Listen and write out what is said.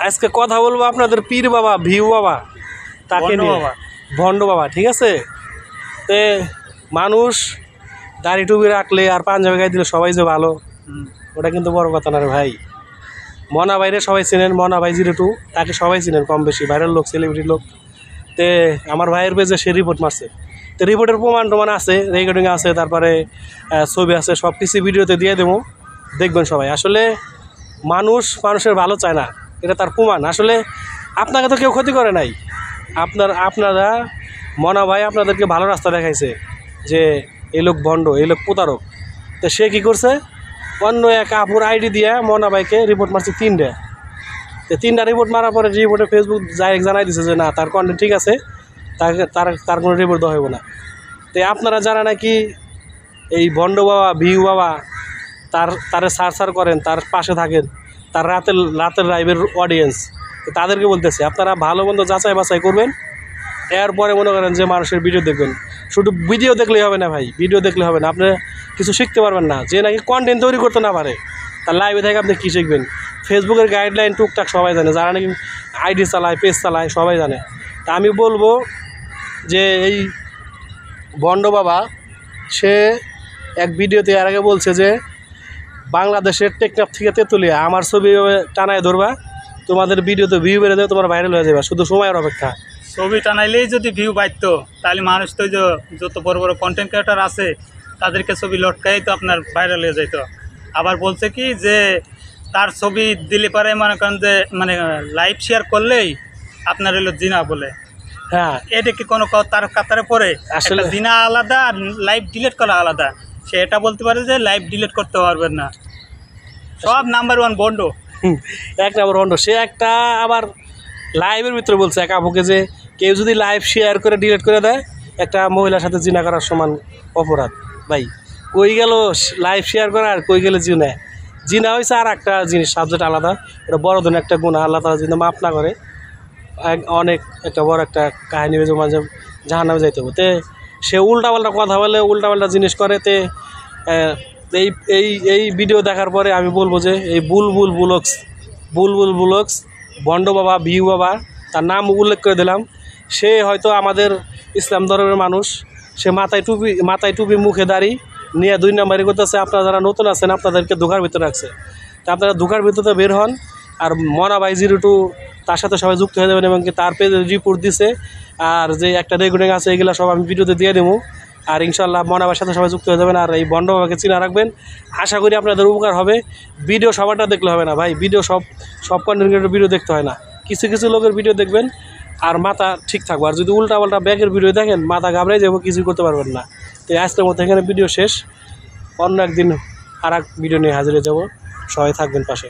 আজকে কথা বলবো আপনাদের পীর বাবা ভিউ বাবা তাকে নিয়ে, ভণ্ড বাবা, ঠিক আছে। তে মানুষ দাড়ি টুপি রাখলে আর পাঞ্জাবি গায়ে দিলে সবাই যে ভালো, ওটা কিন্তু বড় কথা না রে ভাই। মনা ভাইরে সবাই চিনেন, মনা ভাই 02, তাকে সবাই চিনেন কম বেশি, ভাইরাল লোক, সেলিব্রিটি লোক। তে আমার ভাইয়ের পেজে সে রিপোর্ট মারছে, তো রিপোর্টের প্রমাণ টমান আছে, রেকর্ডিং আছে, তারপরে ছবি আছে, সব কিছু ভিডিওতে দিয়ে দেবো, দেখবেন সবাই। আসলে মানুষের ভালো চায় না, এটা তার প্রমাণ। আসলে আপনাকে তো কেউ ক্ষতি করে নাই, আপনারা মনা ভাই আপনাদেরকে ভালো রাস্তা দেখাইছে যে এই লোক ভণ্ড, এই লোক প্রতারক। তো সে কী করছে, অন্য এক আপুর আইডি দিয়ে মনা ভাইকে রিপোর্ট মারছে 3টা। তো 3টা রিপোর্ট মারার পরে রিপোর্টে ফেসবুক জানাই দিছে যে না, তার কন্টেন্ট ঠিক আছে, তার কোনো রিপোর্ট দেওয়া হইব না। তো আপনারা যারা নাকি এই ভণ্ড বাবা ভিউ বাবা তারে সার করেন, তার পাশে থাকেন, তার রাতের লাইভের অডিয়েন্স, তাদেরকে বলতেছে আপনারা ভালো মন্দ যাচাই বাছাই করবেন, এরপরে মনে করেন যে মানুষের ভিডিও দেখবেন। শুধু ভিডিও দেখলেই হবে না ভাই, ভিডিও দেখলে হবে না, আপনি কিছু শিখতে পারবেন না। যে নাকি কন্টেন্ট তৈরি করতে না পারে, তার লাইভে থেকে আপনি কী শিখবেন? ফেসবুকের গাইডলাইন টুকটাক সবাই জানে, যারা নাকি আইডি চালায়, পেজ চালায়, সবাই জানে। তা আমি বলবো যে এই ভণ্ড বাবা সে এক ভিডিওতে এর আগে বলছে যে বাংলাদেশের টেকনাফ থেকে তেঁতুলিয়া আমার ছবি টানায় ধরবা, তোমাদের ভিডিওতে ভিউ বেড়ে যাবে, তোমার ভাইরাল হয়ে যাবে, শুধু সময়ের অপেক্ষা। ছবি টানাইলেই যদি ভিউ বাড়তো, তাহলে মানুষ তো যত বড় বড় কন্টেন্ট ক্রিয়েটার আছে তাদেরকে ছবি লটকাই তো আপনার ভাইরাল হয়ে যেত। আবার বলছে কি যে তার ছবি দিলে পারে মনে করেন যে মানে লাইভ শেয়ার করলেই আপনার হলো জিনা বলে। হ্যাঁ, এটা কি কোনো তার কাতারে পড়ে? আসলে জিনা আলাদা আর লাইভ ডিলিট করা আলাদা। সে এটা বলতে পারে যে লাইভ ডিলিট করতে পারবেন না, সব নাম্বার 1 বন্ড, এক নাম্বার বন্ড। সে একটা আবার লাইভের ভিতরে বলছে এক আপুকে যে কেউ যদি লাইভ শেয়ার করে ডিলিট করে দেয়, একটা মহিলার সাথে জিনা করার সমান অপরাধ। ভাই কই গেল লাইভ শেয়ার করা আর কই গেলে জিনা? জিনা হয়েছে আর একটা জিনিস, সাবজেক্ট আলাদা, এটা বড় ধরনের একটা গুণা, আল্লাহ তাআলা যদি মাফ না করে অনেক একটা বড় একটা কাহিনী হয়েছে, মাঝে জাহান্নামে যাইতে হবে। তে সে উল্টাপাল্টা কথা বলে, উল্টাপাল্টা জিনিস করে। তে এই ভিডিও দেখার পরে আমি বলবো যে এই বুলবুল ব্লগস ভণ্ড বাবা ভিউ বাবা, তার নাম উল্লেখ করে দিলাম। সে হয়তো আমাদের ইসলাম ধর্মের মানুষ, সে মাথায় টুপি মুখে দাড়ি নিয়ে 2 নাম্বারি করতেছে। আপনারা যারা নতুন আছেন আপনাদেরকে ধোকার ভিতরে রাখছে, তা আপনারা ধোকার ভিতরে বের হন। আর মনা ভাই 02 তার সাথে সবাই যুক্ত হয়ে যাবেন, এবং কি তার পেজে রিপোর্ট দিছে, আর যে একটা রেকর্ডিং আছে এগুলো সব আমি ভিডিওতে দিয়ে দেবো। আর ইনশাল্লাহ মনা ভাইয়ের সাথে সবাই যুক্ত হয়ে যাবেন, আর এই ভণ্ড বাবাকে চিনা রাখবেন। আশা করি আপনাদের উপকার হবে। ভিডিও সবারটা দেখলে হবে না ভাই, ভিডিও সব কন্টেন্ট ক্রিয়েটর ভিডিও দেখতে হয় না, কিছু লোকের ভিডিও দেখবেন আর মাথা ঠিক থাকবো। আর যদি উল্টাপাল্টা ব্যাগের ভিডিও দেখেন, মাথা ঘাবড়াই যাবো, কিছুই করতে পারবেন না। তো আজকের মধ্যে এখানে ভিডিও শেষ, অন্য একদিন আর এক ভিডিও নিয়ে হাজির হয়ে যাবো। সবাই থাকবেন পাশে।